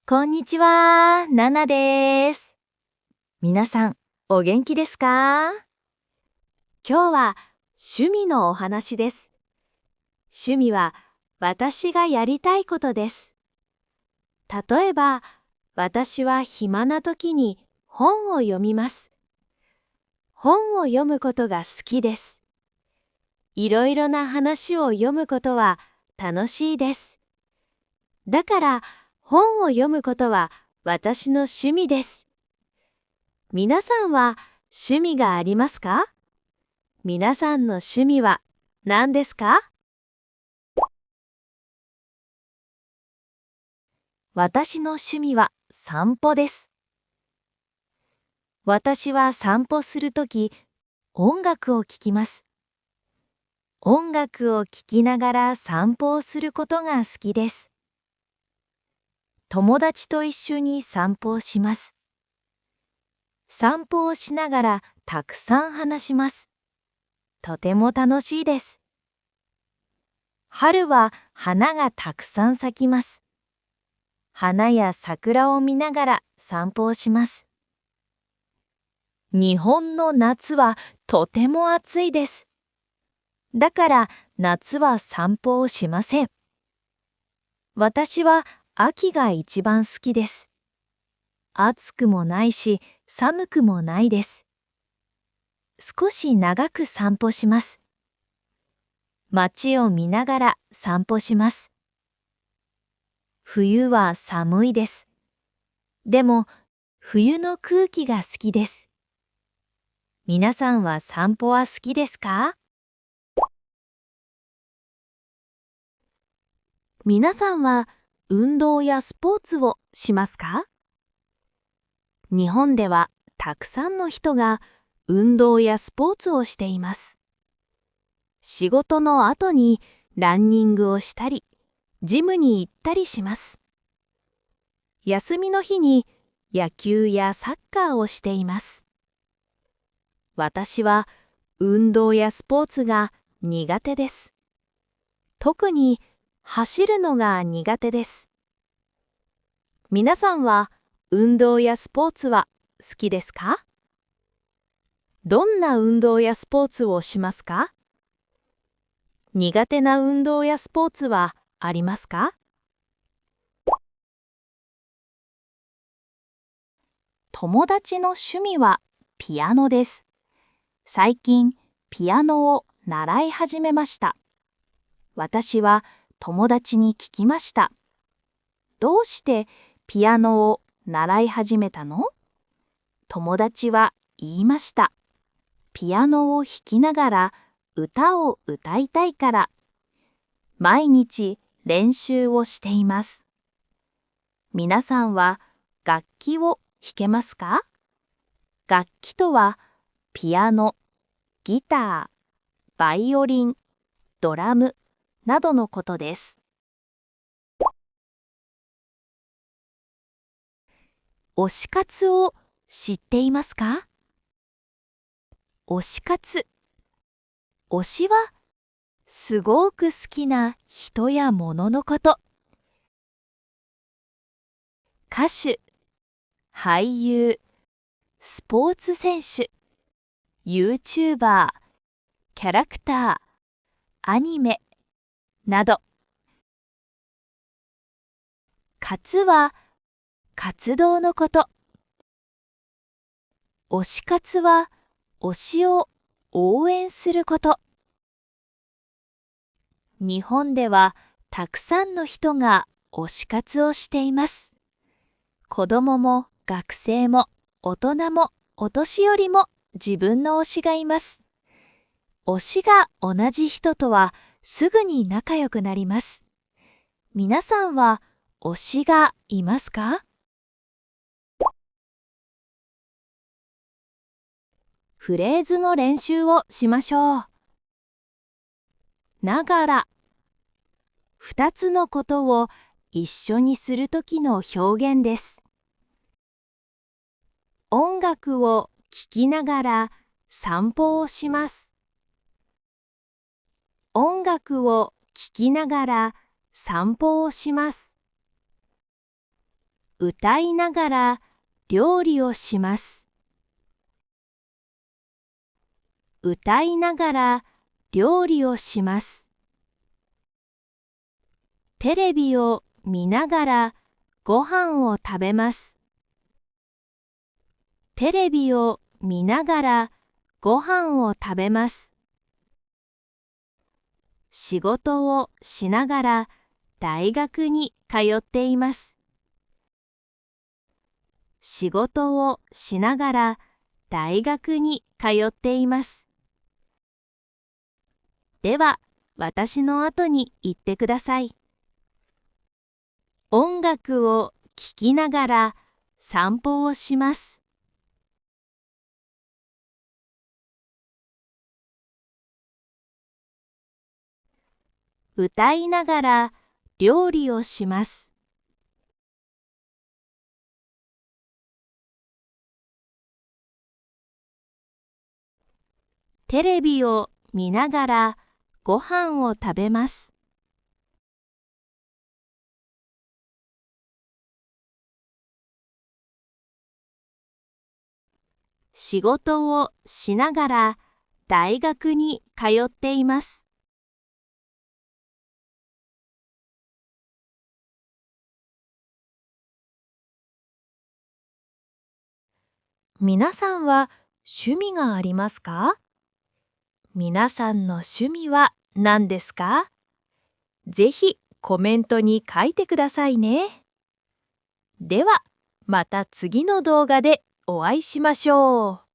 こんにちは、ナナです。皆さん、お元気ですか？今日は趣味のお話です。趣味は私がやりたいことです。例えば、私は暇な時に本を読みます。本を読むことが好きです。いろいろな話を読むことは楽しいです。だから本を読むことは私の趣味です。皆さんは趣味がありますか？皆さんの趣味は何ですか？私の趣味は散歩です。私は散歩するとき、音楽を聴きます。音楽を聴きながら散歩をすることが好きです。友達と一緒に散歩をします。散歩をしながらたくさん話します。とても楽しいです。春は花がたくさん咲きます。花や桜を見ながら散歩をします。日本の夏はとても暑いです。だから夏は散歩をしません。私は秋が一番好きです。暑くもないし寒くもないです。少し長く散歩します。街を見ながら散歩します。冬は寒いです。でも冬の空気が好きです。皆さんは散歩は好きですか？皆さんは運動やスポーツをしますか？日本ではたくさんの人が運動やスポーツをしています。仕事の後にランニングをしたり、ジムに行ったりします。休みの日に野球やサッカーをしています。私は運動やスポーツが苦手です。特に走るのが苦手です。皆さんは運動やスポーツは好きですか？どんな運動やスポーツをしますか？苦手な運動やスポーツはありますか？友達の趣味はピアノです。最近ピアノを習い始めました。私は友達に聞きました。どうしてピアノを習い始めたの？友達は言いました。ピアノを弾きながら歌を歌いたいから。毎日練習をしています。皆さんは楽器を弾けますか？楽器とはピアノ、ギター、バイオリン、ドラムなどのことです。推し活を知っていますか？推し活。推しはすごく好きな人や物のこと。歌手、俳優、スポーツ選手、YouTuber、キャラクター、アニメなど。活は活動のこと。推し活は推しを応援すること。日本ではたくさんの人が推し活をしています。子供も学生も大人もお年寄りも自分の推しがいます。推しが同じ人とはすぐに仲良くなります。皆さんは推しがいますか？フレーズの練習をしましょう。ながら。二つのことを一緒にするときの表現です。音楽を聴きながら散歩をします。音楽を聴きながら散歩をします。歌いながら料理をします。歌いながら料理をします。テレビを見ながらご飯を食べます。テレビを見ながらご飯を食べます。仕事をしながら大学に通っています。仕事をしながら大学に通っています。では、私の後に言ってください。音楽を聴きながら散歩をします。歌いながら料理をします。テレビを見ながらご飯を食べます。仕事をしながら大学に通っています。皆さんは趣味がありますか？皆さんの趣味は何ですか？ぜひコメントに書いてくださいね。では、また次の動画でお会いしましょう。